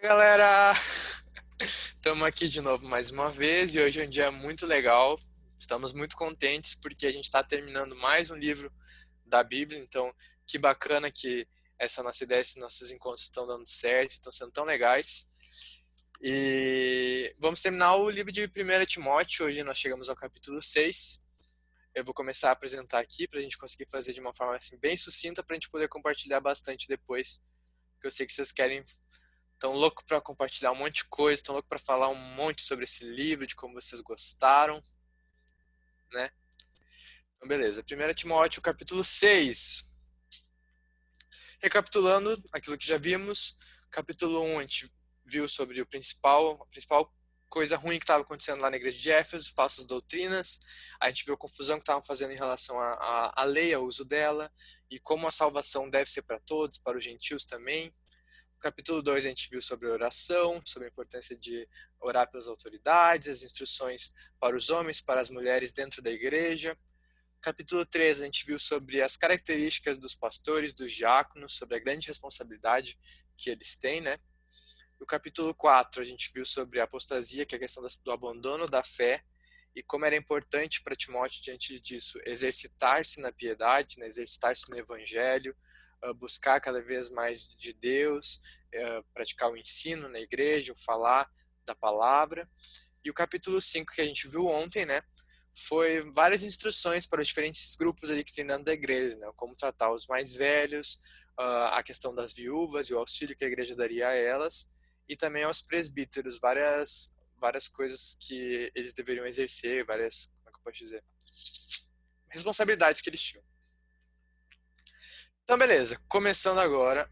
Galera, estamos aqui de novo mais uma vez e hoje é um dia muito legal. Estamos muito contentes porque a gente está terminando mais um livro da Bíblia, então que bacana que essa nossa ideia, esses nossos encontros estão dando certo, estão sendo tão legais. E vamos terminar o livro de 1 Timóteo, hoje nós chegamos ao capítulo 6. Eu vou começar a apresentar aqui para a gente conseguir fazer de uma forma assim, bem sucinta para a gente poder compartilhar bastante depois, porque eu sei que vocês querem. Tão louco para compartilhar um monte de coisa, tão louco para falar um monte sobre esse livro, de como vocês gostaram, né? Então, beleza. 1 Timóteo, capítulo 6. Recapitulando aquilo que já vimos, capítulo 1 a gente viu sobre a principal coisa ruim que estava acontecendo lá na igreja de Éfeso, falsas doutrinas. A gente viu a confusão que estavam fazendo em relação à lei, ao uso dela, e como a salvação deve ser para todos, para os gentios também. Capítulo 2 a gente viu sobre oração, sobre a importância de orar pelas autoridades, as instruções para os homens, para as mulheres dentro da igreja. Capítulo 3 a gente viu sobre as características dos pastores, dos diáconos, sobre a grande responsabilidade que eles têm, né? No capítulo 4 a gente viu sobre a apostasia, que é a questão do abandono da fé, e como era importante para Timóteo, diante disso, exercitar-se na piedade, né? Exercitar-se no evangelho, buscar cada vez mais de Deus, praticar o ensino na igreja, o falar da palavra. E o capítulo 5 que a gente viu ontem, né, foi várias instruções para os diferentes grupos ali que tem dentro da igreja, né, como tratar os mais velhos, a questão das viúvas e o auxílio que a igreja daria a elas, e também aos presbíteros, várias coisas que eles deveriam exercer, várias, como é que eu posso dizer, responsabilidades que eles tinham. Então, beleza, começando agora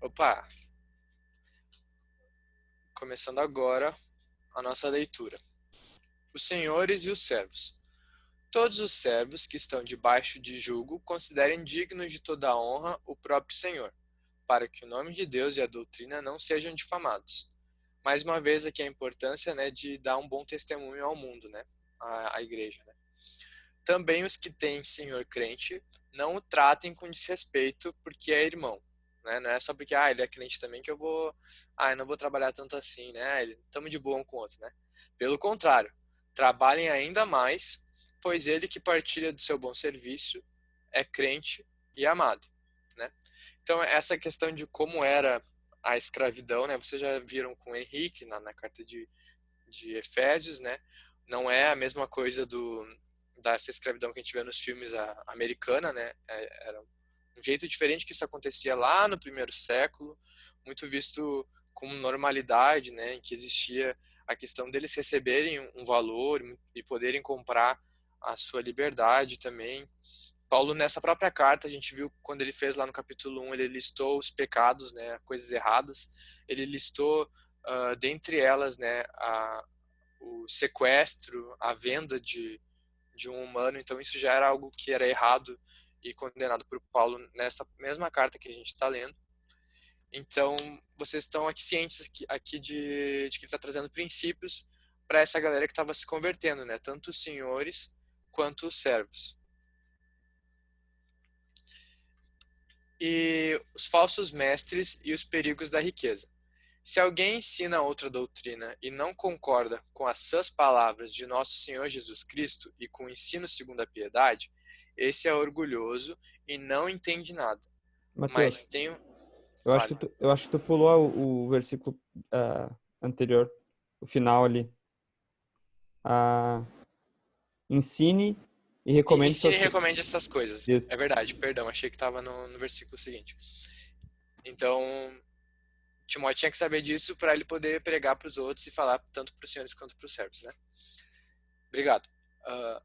a nossa leitura. Os senhores e os servos. Todos os servos que estão debaixo de jugo considerem dignos de toda a honra o próprio Senhor, para que o nome de Deus e a doutrina não sejam difamados. Mais uma vez aqui a importância, né, de dar um bom testemunho ao mundo, né, à igreja. Né. Também os que têm senhor crente não o tratem com desrespeito porque é irmão. Né? Não é só porque ele é crente também que eu não vou trabalhar tanto assim, né? Estamos de boa um com o outro, né? Pelo contrário, trabalhem ainda mais, pois ele que partilha do seu bom serviço é crente e amado, né? Então essa questão de como era a escravidão, né? Vocês já viram com o Henrique na carta de Efésios, né? Não é a mesma coisa dessa escravidão que a gente vê nos filmes americana, né? Era um jeito diferente que isso acontecia lá no primeiro século, muito visto como normalidade, né? Em que existia a questão deles receberem um valor e poderem comprar a sua liberdade também. Paulo, nessa própria carta, a gente viu quando ele fez lá no capítulo 1, ele listou os pecados, né, coisas erradas. Ele listou, dentre elas, né, o sequestro, a venda de um humano. Então, isso já era algo que era errado e condenado por Paulo nessa mesma carta que a gente está lendo. Então, vocês estão aqui cientes aqui de que ele está trazendo princípios para essa galera que estava se convertendo, né, tanto os senhores quanto os servos. E os falsos mestres e os perigos da riqueza. Se alguém ensina outra doutrina e não concorda com as sãs palavras de nosso Senhor Jesus Cristo e com o ensino segundo a piedade, esse é orgulhoso e não entende nada. Mas Mateus, tem um... eu acho que Fale. tu pulou o versículo anterior, o final ali. Ah, ensine e recomende Ensine e seus... recomende essas coisas. É Isso. verdade, perdão, achei que estava no versículo seguinte. Então, Timóteo tinha que saber disso para ele poder pregar para os outros e falar tanto para os senhores quanto para os servos, né? Obrigado. Uh,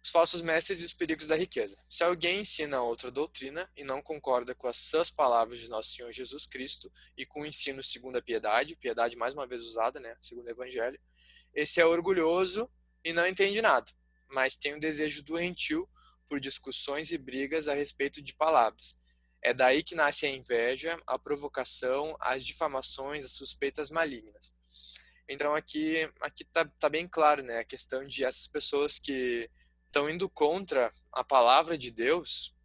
os falsos mestres e os perigos da riqueza. Se alguém ensina outra doutrina e não concorda com as sãs palavras de nosso Senhor Jesus Cristo e com o ensino segundo a piedade, piedade mais uma vez usada, né, segundo o Evangelho, esse é orgulhoso e não entende nada, mas tem um desejo doentio por discussões e brigas a respeito de palavras. É daí que nasce a inveja, a provocação, as difamações, as suspeitas malignas. Então aqui tá bem claro, né, a questão de essas pessoas que estão indo contra a palavra de Deus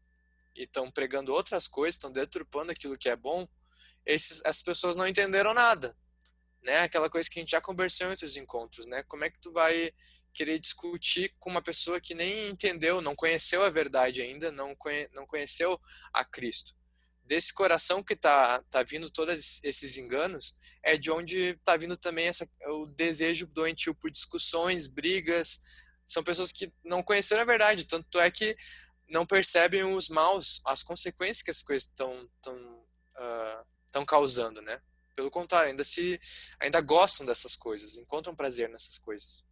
e estão pregando outras coisas, estão deturpando aquilo que é bom, essas pessoas não entenderam nada. né? Aquela coisa que a gente já conversou em outros encontros, né? Como é que tu vai querer discutir com uma pessoa que nem entendeu, não conheceu a verdade ainda, não conheceu a Cristo? Desse coração que tá vindo todos esses enganos, é de onde tá vindo também o desejo doentio por discussões, brigas. São pessoas que não conheceram a verdade, tanto é que não percebem os maus, as consequências que as coisas estão causando, né? Pelo contrário, ainda gostam dessas coisas, encontram prazer nessas coisas.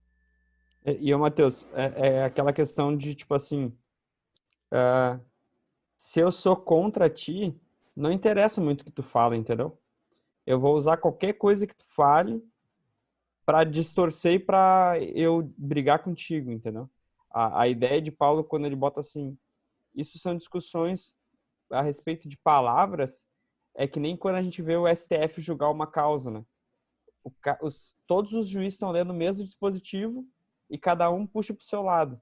E, ô, Matheus, é aquela questão de, tipo assim, ah, se eu sou contra ti, não interessa muito o que tu fala, entendeu? Eu vou usar qualquer coisa que tu fale para distorcer e para eu brigar contigo, entendeu? A ideia de Paulo, quando ele bota assim, isso são discussões a respeito de palavras, é que nem quando a gente vê o STF julgar uma causa, né? Todos os juízes estão lendo o mesmo dispositivo e cada um puxa pro seu lado.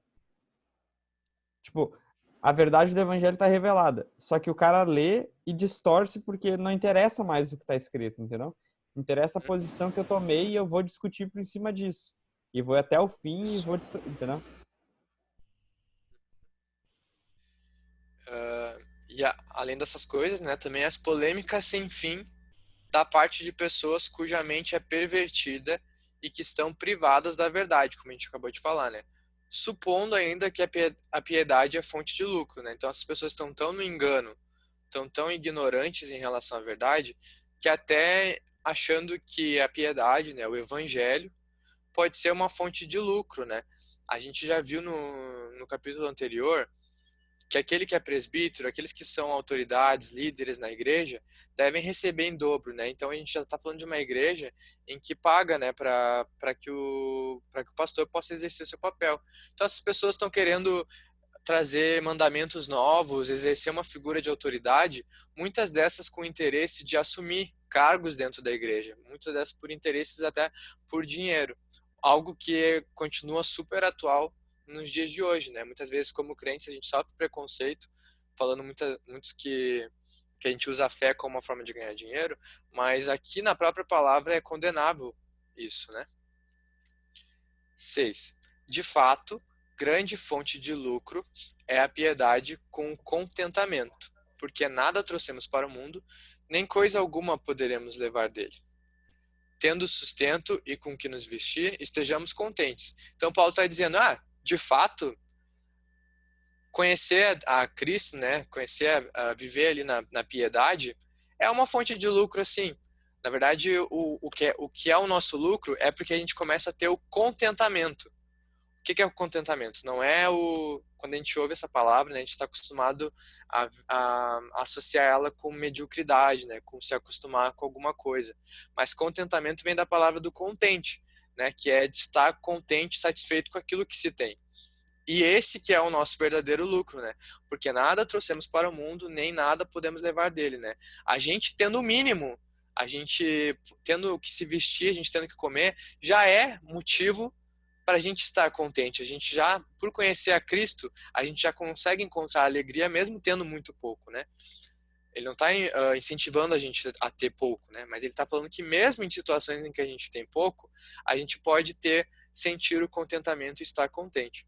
Tipo, a verdade do evangelho está revelada. Só que o cara lê e distorce porque não interessa mais o que está escrito, entendeu? Interessa a posição que eu tomei e eu vou discutir por cima disso. E vou até o fim e Isso. vou, entendeu? Além dessas coisas, né, também as polêmicas sem fim da parte de pessoas cuja mente é pervertida e que estão privadas da verdade, como a gente acabou de falar, né? Supondo ainda que a piedade é fonte de lucro, né? Então as pessoas estão tão no engano, estão tão ignorantes em relação à verdade, que até achando que a piedade, né, o evangelho, pode ser uma fonte de lucro, né? A gente já viu no capítulo anterior que aquele que é presbítero, aqueles que são autoridades, líderes na igreja, devem receber em dobro, né? Então a gente já está falando de uma igreja em que paga, né, para que o pastor possa exercer o seu papel. Então essas pessoas estão querendo trazer mandamentos novos, exercer uma figura de autoridade, muitas dessas com interesse de assumir cargos dentro da igreja, muitas dessas por interesses até por dinheiro, algo que continua super atual nos dias de hoje, né? Muitas vezes como crentes a gente sofre preconceito, falando muitos que a gente usa a fé como uma forma de ganhar dinheiro, mas aqui na própria palavra é condenável isso, né? 6. De fato, grande fonte de lucro é a piedade com contentamento, porque nada trouxemos para o mundo, nem coisa alguma poderemos levar dele. Tendo sustento e com que nos vestir, estejamos contentes. Então Paulo está dizendo, de fato, conhecer a Cristo, né, conhecer, viver ali na piedade, é uma fonte de lucro, assim. Na verdade, o que é o nosso lucro é porque a gente começa a ter o contentamento. O que é o contentamento? Não é quando a gente ouve essa palavra, né, a gente está acostumado a associar ela com mediocridade, né, com se acostumar com alguma coisa. Mas contentamento vem da palavra do contente, né, que é de estar contente, satisfeito com aquilo que se tem. E esse que é o nosso verdadeiro lucro, né? Porque nada trouxemos para o mundo, nem nada podemos levar dele, né? A gente tendo o mínimo, a gente tendo que se vestir, a gente tendo que comer, já é motivo para a gente estar contente. A gente já, por conhecer a Cristo, a gente já consegue encontrar alegria mesmo tendo muito pouco, né? Ele não está incentivando a gente a ter pouco, né? Mas ele está falando que mesmo em situações em que a gente tem pouco, a gente pode sentir o contentamento e estar contente.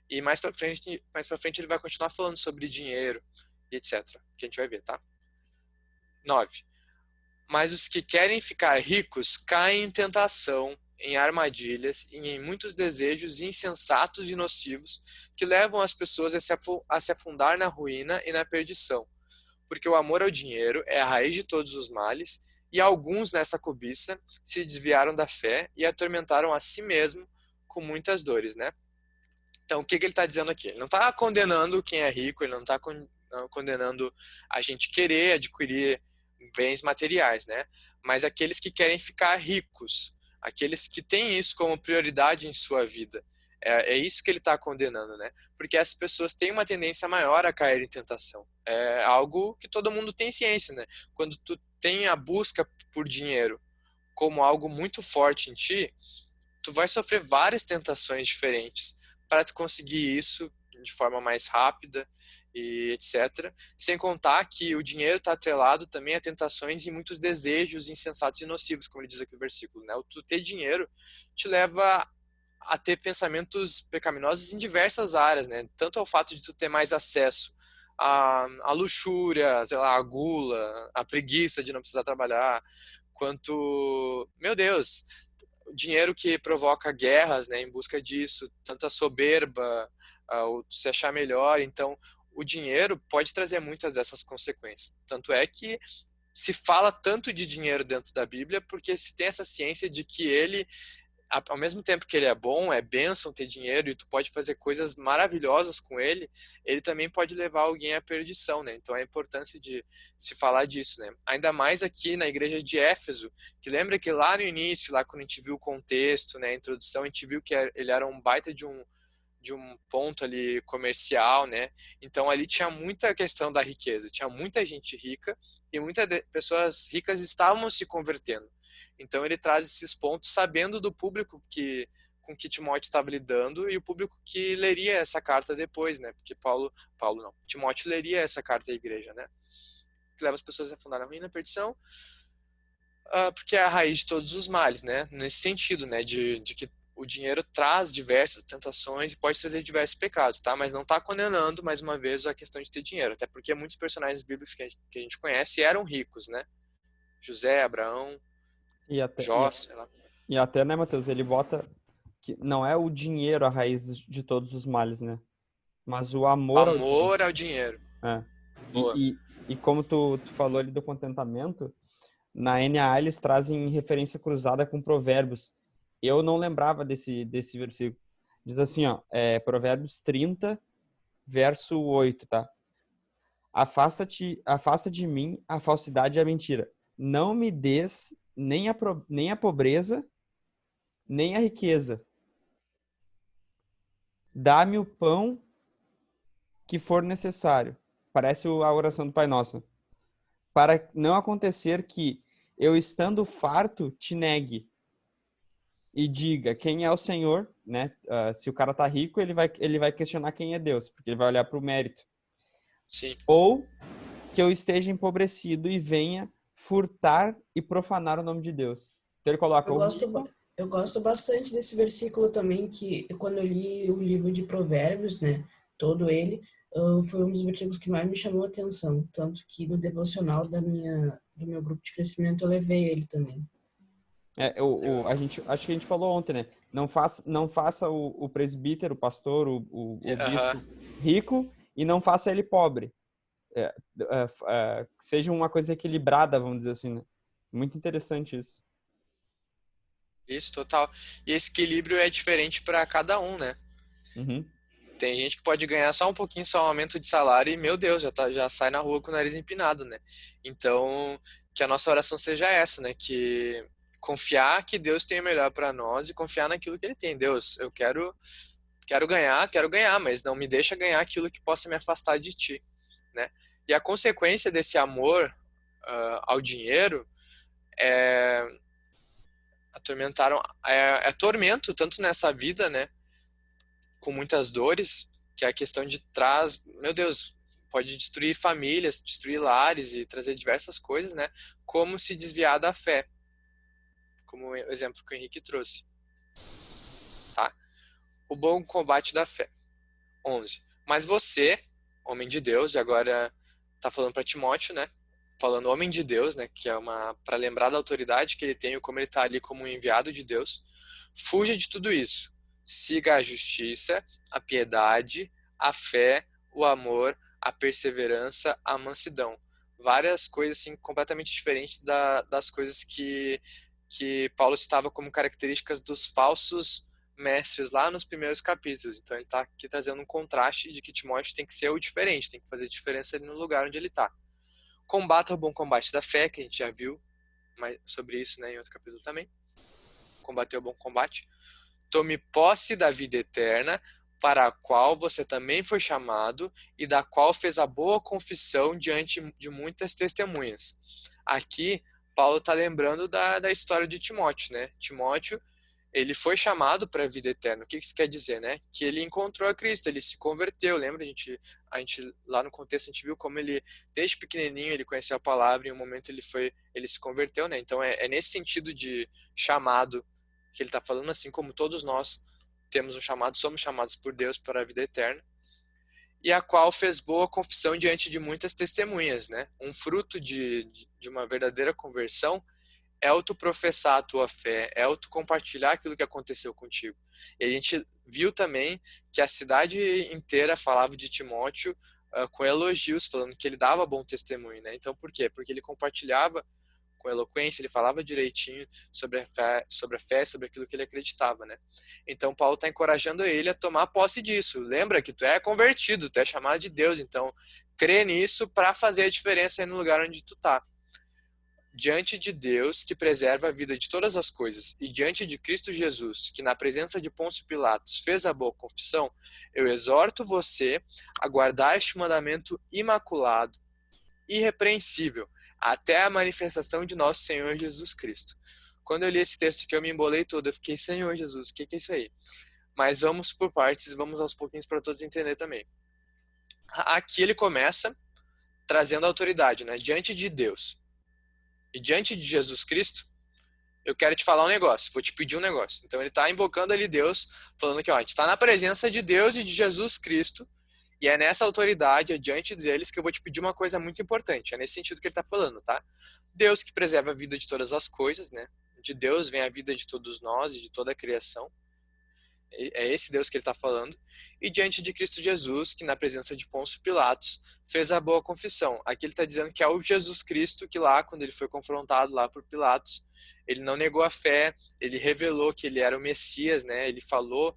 E mais para frente ele vai continuar falando sobre dinheiro e etc. Que a gente vai ver, tá? 9. Mas os que querem ficar ricos caem em tentação, em armadilhas e em muitos desejos insensatos e nocivos que levam as pessoas a se afundar na ruína e na perdição. Porque o amor ao dinheiro é a raiz de todos os males, e alguns nessa cobiça se desviaram da fé e atormentaram a si mesmo com muitas dores, né? Então, o que ele está dizendo aqui? Ele não está condenando quem é rico, ele não está condenando a gente querer adquirir bens materiais, né? Mas aqueles que querem ficar ricos, aqueles que têm isso como prioridade em sua vida. É isso que ele está condenando, né? Porque as pessoas têm uma tendência maior a cair em tentação. É algo que todo mundo tem ciência, né? Quando tu tem a busca por dinheiro como algo muito forte em ti, tu vai sofrer várias tentações diferentes para tu conseguir isso de forma mais rápida e etc. Sem contar que o dinheiro está atrelado também a tentações e muitos desejos insensatos e nocivos, como ele diz aqui no versículo, né? O tu ter dinheiro te leva a ter pensamentos pecaminosos em diversas áreas, né? Tanto ao fato de tu ter mais acesso à luxúria, sei lá, à gula, à preguiça de não precisar trabalhar, quanto, meu Deus, o dinheiro que provoca guerras, né, em busca disso, tanta soberba, o se achar melhor. Então, o dinheiro pode trazer muitas dessas consequências. Tanto é que se fala tanto de dinheiro dentro da Bíblia porque se tem essa ciência de que ele, ao mesmo tempo que ele é bom, é bênção ter dinheiro e tu pode fazer coisas maravilhosas com ele, ele também pode levar alguém à perdição, né? Então a importância de se falar disso, né? Ainda mais aqui na igreja de Éfeso, que lembra que lá no início, lá quando a gente viu o contexto, né, a introdução, a gente viu que ele era um baita de um ponto ali comercial, né? Então ali tinha muita questão da riqueza, tinha muita gente rica e muitas pessoas ricas estavam se convertendo. Então ele traz esses pontos sabendo do público que com que Timóteo estava lidando e o público que leria essa carta depois, né? Porque Paulo não, Timóteo leria essa carta à igreja, né? Que leva as pessoas a afundar na ruína, na perdição, porque é a raiz de todos os males, né? Nesse sentido, né? De que o dinheiro traz diversas tentações e pode trazer diversos pecados, tá? Mas não está condenando, mais uma vez, a questão de ter dinheiro. Até porque muitos personagens bíblicos que a gente conhece eram ricos, né? José, Abraão, E até, Jó, sei lá. e até, né, Matheus, ele bota que não é o dinheiro a raiz de todos os males, né? Mas o amor ao dinheiro. Amor ao dinheiro. É. Boa. E como tu falou ali do contentamento, na NAA eles trazem referência cruzada com Provérbios. Eu não lembrava desse versículo. Diz assim, ó, Provérbios 30, verso 8, tá? Afasta de mim a falsidade e a mentira. Não me des nem a pobreza, nem a riqueza. Dá-me o pão que for necessário. Parece a oração do Pai Nosso. Para não acontecer que eu estando farto te negue e diga quem é o Senhor, né? Se o cara tá rico, ele vai questionar quem é Deus, porque ele vai olhar para o mérito. Sim. Ou que eu esteja empobrecido e venha furtar e profanar o nome de Deus. Então ele coloca o rico. Eu gosto bastante desse versículo também, que quando eu li o livro de Provérbios, né, todo ele, foi um dos versículos que mais me chamou a atenção, tanto que no devocional do meu grupo de crescimento eu levei ele também. Acho que a gente falou ontem, né? Não faça o presbítero, o pastor, o bispo rico e não faça ele pobre. Que seja uma coisa equilibrada, vamos dizer assim, né? Muito interessante isso. Isso, total. E esse equilíbrio é diferente para cada um, né? Uhum. Tem gente que pode ganhar só um pouquinho, só um aumento de salário e, meu Deus, já sai na rua com o nariz empinado, né? Então, que a nossa oração seja essa, né? Que confiar que Deus tem o melhor para nós e confiar naquilo que Ele tem. Deus, eu quero ganhar, mas não me deixa ganhar aquilo que possa me afastar de Ti, né? E a consequência desse amor ao dinheiro é tormento, tanto nessa vida, né? Com muitas dores, que é a questão de trás, meu Deus, pode destruir famílias, destruir lares e trazer diversas coisas, né? Como se desviar da fé, como o exemplo que o Henrique trouxe. Tá? O bom combate da fé. 11. Mas você, homem de Deus, e agora tá falando para Timóteo, né? Falando homem de Deus, né? Que é para lembrar da autoridade que ele tem, como ele tá ali como um enviado de Deus. Fuja de tudo isso. Siga a justiça, a piedade, a fé, o amor, a perseverança, a mansidão. Várias coisas assim completamente diferentes das coisas que Paulo citava como características dos falsos mestres lá nos primeiros capítulos. Então ele está aqui trazendo um contraste de que Timóteo tem que ser o diferente, tem que fazer diferença ali no lugar onde ele está. Combata o bom combate da fé, que a gente já viu sobre isso, né, em outro capítulo também. Combater o bom combate. Tome posse da vida eterna, para a qual você também foi chamado e da qual fez a boa confissão diante de muitas testemunhas. Aqui, Paulo está lembrando da história de Timóteo, né? Timóteo, ele foi chamado para a vida eterna. O que isso quer dizer, né? Que ele encontrou a Cristo, ele se converteu. Lembra? A gente lá no contexto a gente viu como ele, desde pequenininho, ele conheceu a palavra e em um momento ele se converteu, né? Então é nesse sentido de chamado que ele está falando, assim como todos nós temos um chamado, somos chamados por Deus para a vida eterna. E a qual fez boa confissão diante de muitas testemunhas, né? Um fruto de uma verdadeira conversão é o tu professar a tua fé, é o tu compartilhar aquilo que aconteceu contigo. E a gente viu também que a cidade inteira falava de Timóteo com elogios, falando que ele dava bom testemunho, né? Então, por quê? Porque ele compartilhava com eloquência, ele falava direitinho sobre a fé, sobre aquilo que ele acreditava, né? Então, Paulo está encorajando ele a tomar posse disso. Lembra que tu é convertido, tu é chamado de Deus, então crê nisso para fazer a diferença aí no lugar onde tu tá. Diante de Deus, que preserva a vida de todas as coisas, e diante de Cristo Jesus, que na presença de Pôncio Pilatos fez a boa confissão, eu exorto você a guardar este mandamento imaculado, irrepreensível, até a manifestação de nosso Senhor Jesus Cristo. Quando eu li esse texto aqui, eu me embolei todo, eu fiquei, Senhor Jesus, o que é isso aí? Mas vamos por partes, vamos aos pouquinhos para todos entender também. Aqui ele começa trazendo a autoridade, né? Diante de Deus e diante de Jesus Cristo, eu quero te falar um negócio, vou te pedir um negócio. Então ele está invocando ali Deus, falando que ó, a gente está na presença de Deus e de Jesus Cristo, e é nessa autoridade, é diante deles, que eu vou te pedir uma coisa muito importante. É nesse sentido que ele está falando, tá? Deus que preserva a vida de todas as coisas, né? De Deus vem a vida de todos nós e de toda a criação. É esse Deus que ele está falando. E diante de Cristo Jesus, que na presença de Pôncio Pilatos, fez a boa confissão. Aqui ele está dizendo que é o Jesus Cristo que lá, quando ele foi confrontado lá por Pilatos, ele não negou a fé, ele revelou que ele era o Messias, né? Ele falou,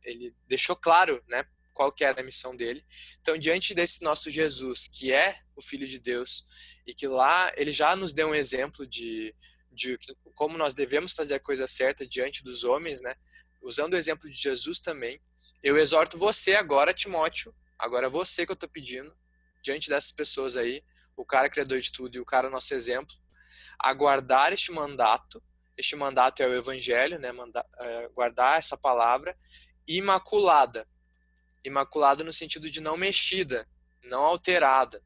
ele deixou claro, né? Qual que era a missão dele. Então, diante desse nosso Jesus, que é o Filho de Deus, e que lá ele já nos deu um exemplo de como nós devemos fazer a coisa certa diante dos homens, né? Usando o exemplo de Jesus também, eu exorto você agora, Timóteo, agora você que eu estou pedindo, diante dessas pessoas aí, o cara criador de tudo e o cara nosso exemplo, a guardar este mandato é o evangelho, né? Guardar essa palavra imaculada no sentido de não mexida, não alterada,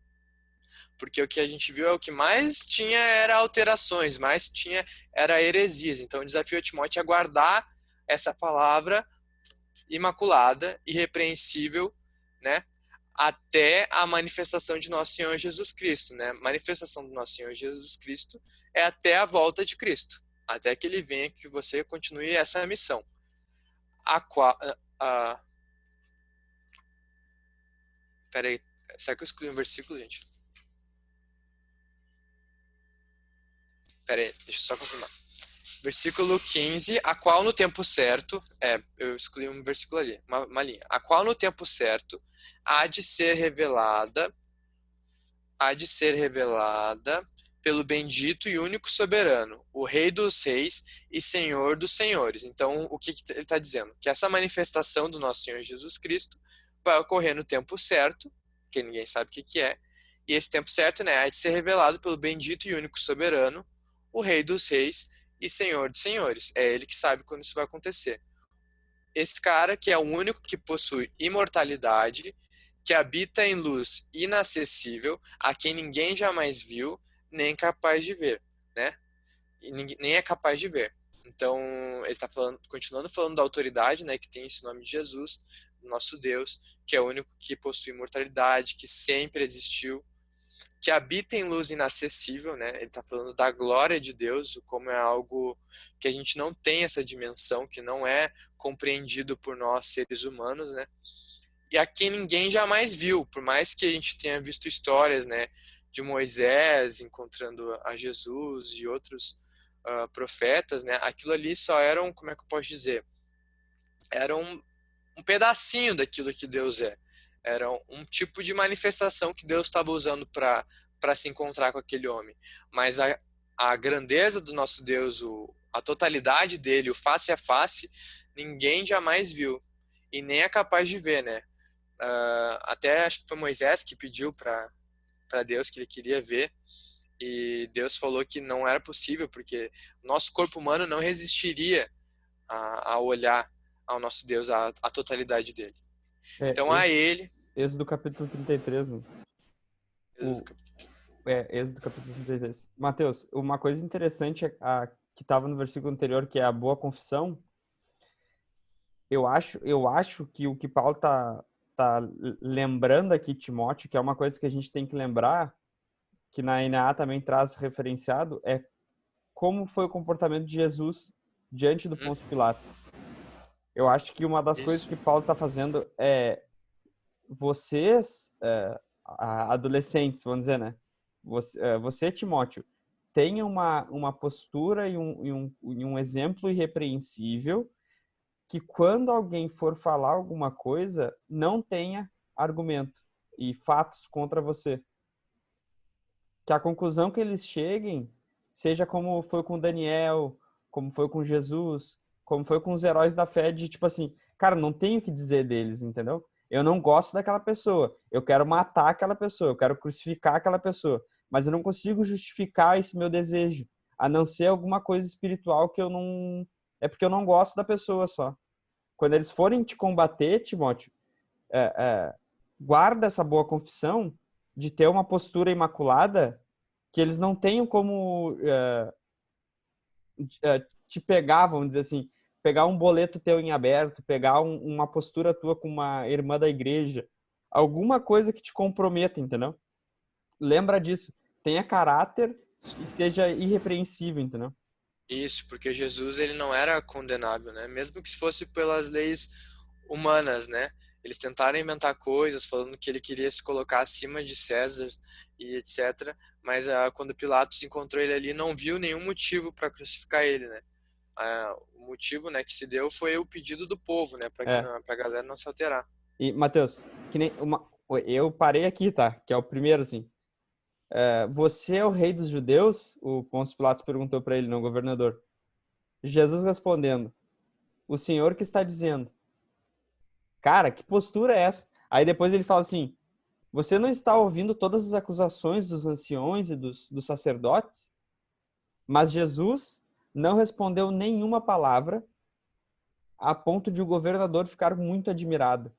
porque o que a gente viu é o que mais tinha era alterações, mais tinha era heresias. Então o desafio a Timóteo é guardar essa palavra imaculada, irrepreensível, né? Até a manifestação de nosso Senhor Jesus Cristo, né? Manifestação do nosso Senhor Jesus Cristo é até a volta de Cristo, até que ele venha, que você continue essa missão. Peraí, será que eu excluí um versículo, gente? Peraí, deixa eu só confirmar. Versículo 15, a qual no tempo certo, eu excluí um versículo ali, uma linha. A qual no tempo certo há de ser revelada pelo bendito e único soberano, o Rei dos Reis e Senhor dos Senhores. Então, o que ele está dizendo? Que essa manifestação do nosso Senhor Jesus Cristo vai ocorrer no tempo certo, que ninguém sabe o que é, e esse tempo certo, né, há de ser revelado pelo bendito e único soberano, o Rei dos Reis e Senhor dos Senhores. É ele que sabe quando isso vai acontecer. Esse cara que é o único que possui imortalidade, que habita em luz inacessível, a quem ninguém jamais viu, nem capaz de ver, né? E nem é capaz de ver. Então, ele está continuando falando da autoridade, né, que tem esse nome de Jesus, nosso Deus, que é o único que possui imortalidade, que sempre existiu, que habita em luz inacessível, né? Ele está falando da glória de Deus, como é algo que a gente não tem essa dimensão, que não é compreendido por nós, seres humanos, né? E a quem ninguém jamais viu, por mais que a gente tenha visto histórias, né, de Moisés encontrando a Jesus e outros profetas, né? Aquilo ali só era como é que eu posso dizer? Era um pedacinho daquilo que Deus é. Era um tipo de manifestação que Deus estava usando para se encontrar com aquele homem. Mas a grandeza do nosso Deus, a totalidade dele, o face a face, ninguém jamais viu. E nem é capaz de ver, né? Até acho que foi Moisés que pediu para Deus que ele queria ver. E Deus falou que não era possível, porque nosso corpo humano não resistiria a olhar ao nosso Deus, a totalidade dele. Então, a Êxodo, ele... Êxodo capítulo 33, né? Êxodo capítulo 33. Mateus, uma coisa interessante que estava no versículo anterior, que é a boa confissão, eu acho que o que Paulo tá lembrando aqui, Timóteo, que é uma coisa que a gente tem que lembrar, que na NA também traz referenciado, é como foi o comportamento de Jesus diante do Pôncio Pilatos. Eu acho que uma das coisas que Paulo está fazendo é vocês, adolescentes, vamos dizer, né? Você, Timóteo, tenha uma postura e um exemplo irrepreensível que quando alguém for falar alguma coisa, não tenha argumento e fatos contra você. Que a conclusão que eles cheguem seja como foi com Daniel, como foi com Jesus, como foi com os heróis da fé, de tipo assim, cara, não tenho o que dizer deles, entendeu? Eu não gosto daquela pessoa, eu quero matar aquela pessoa, eu quero crucificar aquela pessoa, mas eu não consigo justificar esse meu desejo, a não ser alguma coisa espiritual que eu não... É porque eu não gosto da pessoa só. Quando eles forem te combater, Timóteo, guarda essa boa confissão de ter uma postura imaculada, que eles não tenham como te pegar, vamos dizer assim, pegar um boleto teu em aberto, pegar uma postura tua com uma irmã da igreja, alguma coisa que te comprometa, entendeu? Lembra disso. Tenha caráter e seja irrepreensível, entendeu? Isso, porque Jesus ele não era condenável, né? Mesmo que se fosse pelas leis humanas, né? Eles tentaram inventar coisas falando que ele queria se colocar acima de César e etc. Mas quando Pilatos encontrou ele ali, não viu nenhum motivo para crucificar ele, né? O motivo, né, que se deu foi o pedido do povo, né? Para que É. para a galera não se alterar. E, Matheus, que nem eu parei aqui, tá? Que é o primeiro, assim. Você é o rei dos judeus? O Pôncio Pilatos perguntou para ele, não, governador. Jesus respondendo, o senhor que está dizendo. Cara, que postura é essa? Aí depois ele fala assim, você não está ouvindo todas as acusações dos anciões e dos sacerdotes? Mas Jesus não respondeu nenhuma palavra a ponto de o governador ficar muito admirado.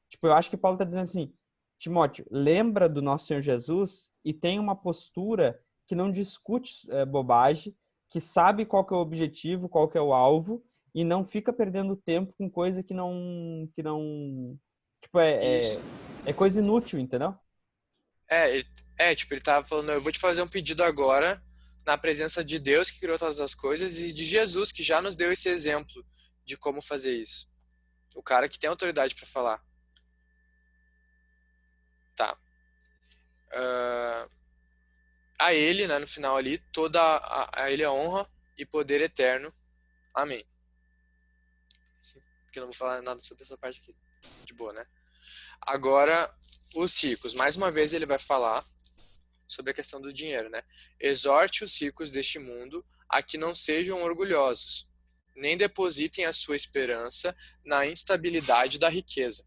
Tipo, eu acho que Paulo está dizendo assim, Timóteo, lembra do nosso Senhor Jesus e tem uma postura que não discute bobagem, que sabe qual que é o objetivo, qual que é o alvo e não fica perdendo tempo com coisa que não tipo, Isso. é coisa inútil, entendeu? Tipo, ele tava falando, eu vou te fazer um pedido agora, na presença de Deus que criou todas as coisas e de Jesus que já nos deu esse exemplo de como fazer isso. O cara que tem autoridade para falar. Tá. A ele, né, no final ali, toda a ele a honra e poder eterno. Amém. Que eu não vou falar nada sobre essa parte aqui. De boa, né? Agora, os ricos. Mais uma vez ele vai falar sobre a questão do dinheiro, né? Exorte os ricos deste mundo a que não sejam orgulhosos, nem depositem a sua esperança na instabilidade da riqueza,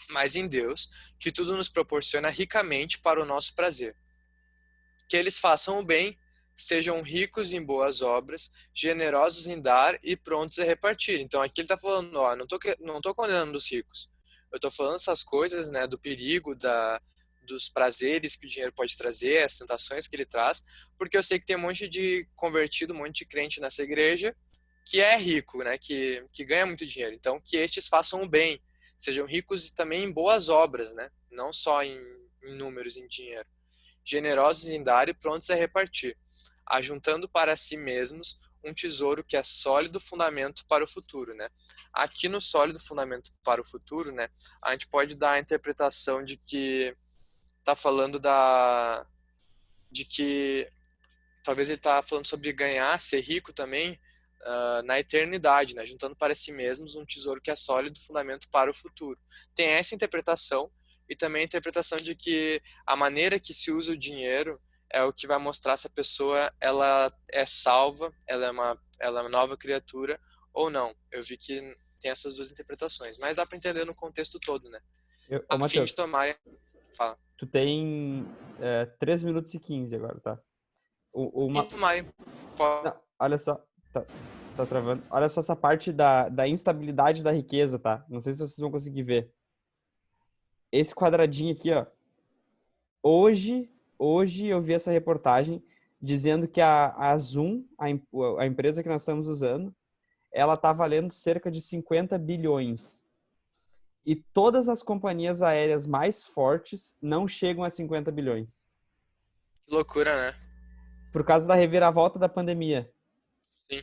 mas em Deus, que tudo nos proporciona ricamente para o nosso prazer. Que eles façam o bem, sejam ricos em boas obras, generosos em dar e prontos a repartir. Então aqui ele está falando, ó, não tô condenando os ricos. Eu estou falando essas coisas, né, do perigo, dos prazeres que o dinheiro pode trazer, as tentações que ele traz, porque eu sei que tem um monte de convertido, um monte de crente nessa igreja que é rico, né, que ganha muito dinheiro. Então que estes façam o bem, sejam ricos também em boas obras, né, não só em números, em dinheiro. Generosos em dar e prontos a repartir, ajuntando para si mesmos um tesouro que é sólido fundamento para o futuro, né? Aqui no sólido fundamento para o futuro, né, a gente pode dar a interpretação de que tá falando de que talvez ele tá falando sobre ganhar, ser rico também na eternidade, né? Juntando para si mesmos um tesouro que é sólido fundamento para o futuro. Tem essa interpretação e também a interpretação de que a maneira que se usa o dinheiro é o que vai mostrar se a pessoa ela é salva, ela é uma nova criatura ou não. Eu vi que tem essas duas interpretações, mas dá para entender no contexto todo, né? Ô, A fim de Matheus, tomar... Fala. tu tem 3 minutos e 15 agora, tá? E tomarem... Não, olha só. Tá. Tá travando. Olha só essa parte da instabilidade da riqueza, tá? Não sei se vocês vão conseguir ver. Esse quadradinho aqui, ó. Hoje eu vi essa reportagem dizendo que a Zoom, a empresa que nós estamos usando, ela tá valendo cerca de 50 bilhões. E todas as companhias aéreas mais fortes não chegam a 50 bilhões. Que loucura, né? Por causa da reviravolta da pandemia. Sim.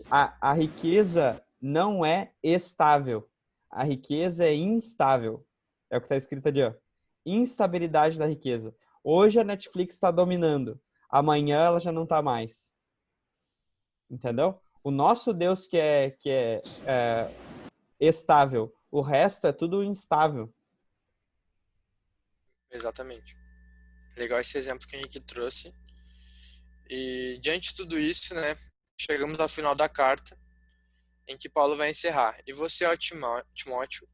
A riqueza não é estável. A riqueza é instável. É o que está escrito ali, ó. Instabilidade da riqueza. Hoje a Netflix está dominando. Amanhã ela já não está mais. Entendeu? O nosso Deus que é estável. O resto é tudo instável. Exatamente. Legal esse exemplo que o Henrique trouxe. E diante de tudo isso, né, chegamos ao final da carta, em que Paulo vai encerrar. E você, ó Timóteo,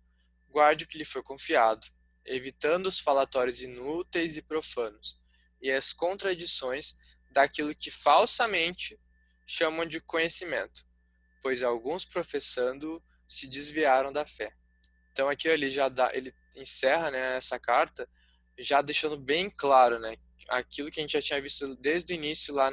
guarde o que lhe foi confiado, evitando os falatórios inúteis e profanos, e as contradições daquilo que falsamente chamam de conhecimento, pois alguns professando se desviaram da fé. Então aqui ele encerra, né, essa carta já deixando bem claro, né, aquilo que a gente já tinha visto desde o início lá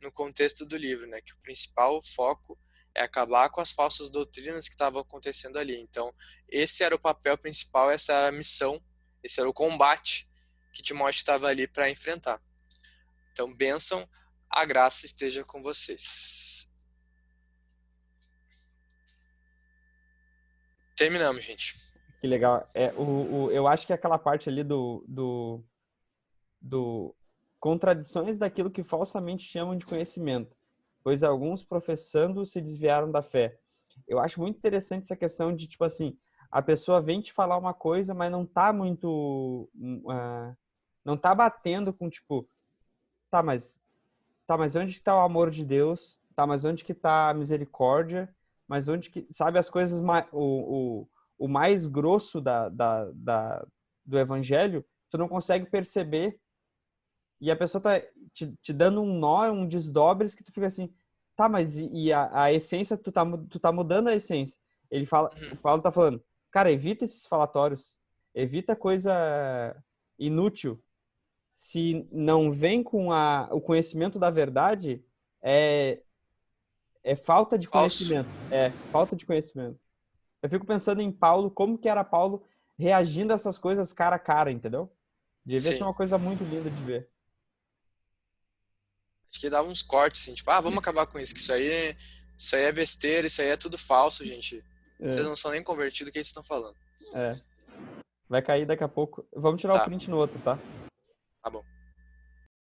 no contexto do livro, né, que o principal foco é acabar com as falsas doutrinas que estavam acontecendo ali. Então, esse era o papel principal, essa era a missão, esse era o combate que Timóteo estava ali para enfrentar. Então, bênção, a graça esteja com vocês. Terminamos, gente. Que legal. Eu acho que aquela parte ali do contradições daquilo que falsamente chamam de conhecimento, pois alguns professando se desviaram da fé. Eu acho muito interessante essa questão de, tipo assim, a pessoa vem te falar uma coisa, mas não tá muito... não tá batendo com, tipo, tá, mas onde que tá o amor de Deus? Tá, mas onde que tá a misericórdia? Mas onde que... Sabe, as coisas... O mais grosso do evangelho, tu não consegue perceber e a pessoa tá te dando um nó, um desdobres que tu fica assim, tá, mas e a essência, tu tá mudando a essência. Ele fala, o Paulo tá falando, cara, evita esses falatórios, evita coisa inútil. Se não vem com o conhecimento da verdade, é, é falta de Falso. conhecimento. É, falta de conhecimento. Eu fico pensando em Paulo, como que era Paulo reagindo a essas coisas cara a cara, entendeu? Devia ser Sim. uma coisa muito linda de ver. Acho que dava uns cortes, assim, tipo, vamos acabar com isso, que isso aí é besteira, isso aí é tudo falso, gente. Vocês É, não são nem convertidos, o que vocês estão falando? é. Vai cair daqui a pouco. Vamos tirar o Tá, print no outro, tá? tá bom.